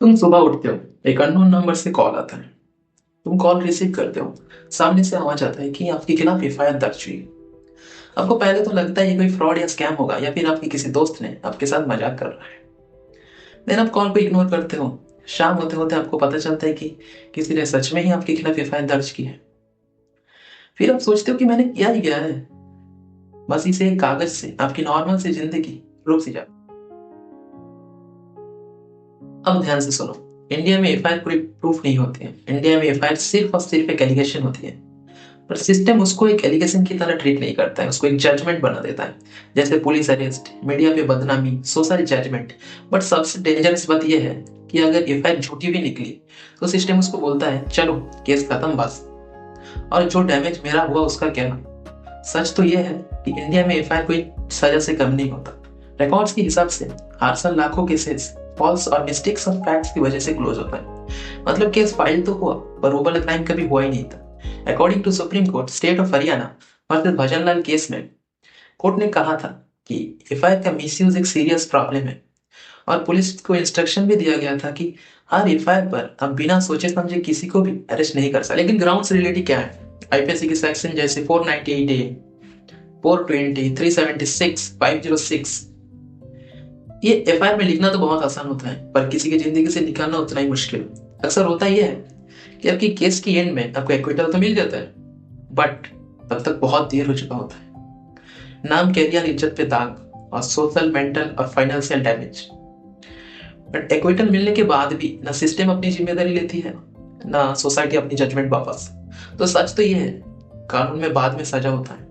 तुम सुबह उठते हो, एक अननोन नंबर से कॉल आता है। तुम कॉल रिसीव करते हो। सामने से आवाज आता है कि आपके खिलाफ एफआईआर दर्ज हुई। आपको पहले तो लगता है ये कोई फ्रॉड या स्कैम होगा या फिर आपके किसी दोस्त ने आपके साथ मजाक कर रहा है। देन आप कॉल को इग्नोर करते हो। शाम होते होते आपको पता चलता है कि किसी ने सच में ही आपके खिलाफ एफआईआर दर्ज की है। फिर आप सोचते हो कि मैंने किया ही क्या है। बस इसे एक कागज से आपकी नॉर्मल सी जिंदगी रुक सी जाती। अब ध्यान से सुनो। इंडिया में एफआईआर कोई प्रूफ नहीं होती है। इंडिया में एफआईआर सिर्फ और सिर्फ एक एलिगेशन होती है। पर सिस्टम उसको एक एलिगेशन की तरह ट्रीट नहीं करता है, उसको एक जजमेंट बना देता है। जैसे पुलिस अरेस्ट, मीडिया पे बदनामी, सो सारी जजमेंट। बट सबसे डेंजरस बात यह है कि अगर एफआईआर झूठी भी निकली तो सिस्टम उसको बोलता है चलो केस खत्म बस। और जो डैमेज मेरा हुआ उसका क्या। सच तो यह है कि इंडिया में एफआईआर कोई सजा से कम नहीं होता। रिकॉर्ड्स के हिसाब से हर साल लाखों केसेस फॉल्स और मिस्टेक्स और फैक्ट्स की वजह से क्लोज होता है। मतलब केस फाइल तो हुआ पर वो वाला क्राइम कभी हुआ ही नहीं था। According to Supreme Court State of Haryana versus Bhajanlal case में कोर्ट ने कहा था कि एफआईआर का मिसयूज एक सीरियस प्रॉब्लम है। और पुलिस को इंस्ट्रक्शन भी दिया गया था कि हर एफआईआर पर आप बिना सोचे समझे किसी को भी अरेस्ट नहीं कर सकते। लेकिन ग्राउंड्स रियलिटी क्या है। आईपीसी के सेक्शन जैसे 498 ए, 420, 376, 506, ये एफआईआर में लिखना तो बहुत आसान होता है पर किसी की जिंदगी से निकालना उतना ही मुश्किल। अक्सर होता यह है कि आपकी केस की एंड में आपको एक्विटल तो मिल जाता है बट तब तक बहुत देर हो चुका होता है। नाम, कैरियर, इज्जत पे दाग और सोशल, मेंटल और फाइनेंशियल डैमेज। बट एक्विटल मिलने के बाद भी ना सिस्टम अपनी जिम्मेदारी लेती है ना सोसाइटी अपनी जजमेंट वापस। तो सच तो ये है, कानून में बाद में सजा होता है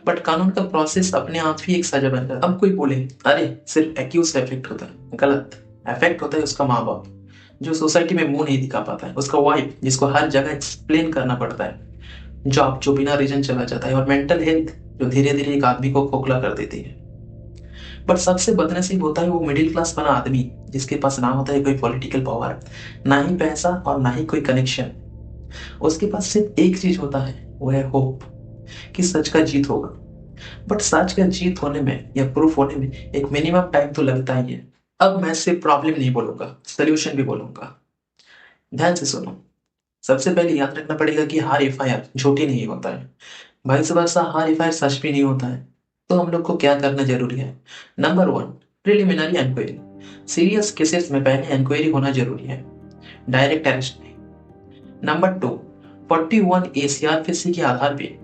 बट कानून का प्रोसेस अपने आप ही एक सजा बन जाता है। अब कोई बोले अरे सिर्फ एक्यूज इफेक्ट होता है, गलत। इफेक्ट होता है उसका माँ बाप जो सोसाइटी में मुंह नहीं दिखा पाता है, उसका वाइफ जिसको हर जगह एक्सप्लेन करना पड़ता है, जॉब जो बिना रीजन चला जाता है, और मेंटल हेल्थ जो धीरे धीरे एक आदमी को खोखला कर देती है। बट सबसे बदनसीब होता है वो मिडिल क्लास वाला आदमी जिसके पास ना होता है कोई पॉलिटिकल पावर, ना ही पैसा और ना ही कोई कनेक्शन। उसके पास सिर्फ एक चीज होता है, वो है होप कि सच का जीत होगा। बट सच का जीत होने में या प्रूफ होने में एक मिनिमम टाइम तो लगता ही है। अब मैं सिर्फ प्रॉब्लम नहीं बोलूंगा, सोल्यूशन भी बोलूंगा। ध्यान से सुनो। सबसे पहले याद रखना पड़ेगा कि हर एफआईआर झूठी नहीं होता है। वाइस वर्सा हर एफआईआर सच भी नहीं होता है। तो हम लोग को क्या करना जरूरी है। Number one, preliminary inquiry. Serious cases में पहले इंक्वायरी होना जरूरी है, डायरेक्ट अरेस्ट नहीं। नंबर टू, 41 ए सीआरपीसी के आधार पे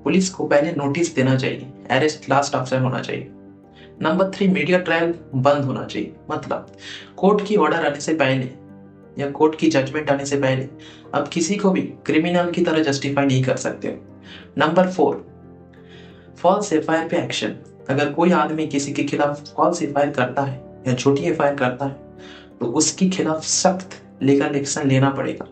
पुलिस को पहले नोटिस देना चाहिए, अरेस्ट लास्ट ऑप्शन होना चाहिए। नंबर थ्री, मीडिया ट्रायल बंद होना चाहिए। मतलब कोर्ट की ऑर्डर आने से पहले या कोर्ट की जजमेंट आने से पहले अब किसी को भी क्रिमिनल की तरह जस्टिफाई नहीं कर सकते हो। नंबर फोर, फॉल्स एफआईआर पे एक्शन। अगर कोई आदमी किसी के खिलाफ फॉल्स एफआईआर करता है या झूठी एफआईआर करता है तो उसके खिलाफ सख्त लीगल एक्शन लेना पड़ेगा।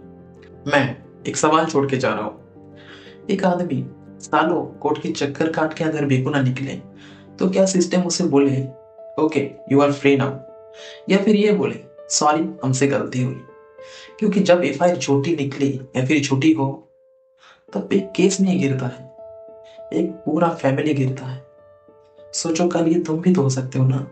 मैं एक सवाल छोड़ के जा रहा हूँ। एक आदमी सालों कोर्ट के चक्कर काट के अगर बेगुनाह निकले तो क्या सिस्टम उसे बोले okay you are free now, या फिर ये बोले सॉरी हमसे गलती हुई। क्योंकि जब एफआईआर झूठी निकली या फिर झूठी हो तब एक केस नहीं गिरता है, एक पूरा फैमिली गिरता है। सोचो कल ये तुम भी तो हो सकते हो ना।